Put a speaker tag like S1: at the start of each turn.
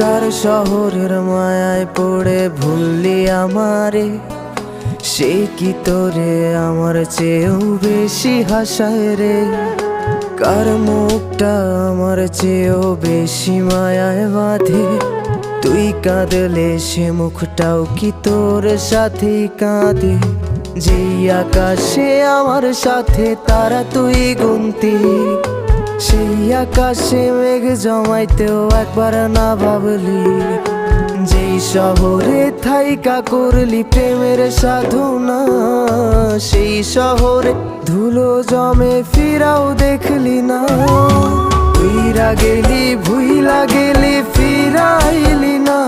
S1: কার শহরের মায়ায় পড়ে ভুললি আমারে, সে কি তোরে আমার চেয়েও বেশি হাসায় রে। কার মুখটা আমার চেয়েও বেশি মায়ায় বাঁধে, তুই কাঁদলে সে মুখটাও কি তোর সাথেই কাঁদে। যেই আকাশে আমার সাথে তারা তুই গুনতি, সেই আকাশে মেঘ জমাইতেও একবার না ভাবলি। যেই শহরে থাইকা করলি প্রেমের সাধনা, সেই শহরে ধুলো জমে ফিরাও দেখলি না। উইরা গেলি ভুইলা গেলি ফিরাইলি না।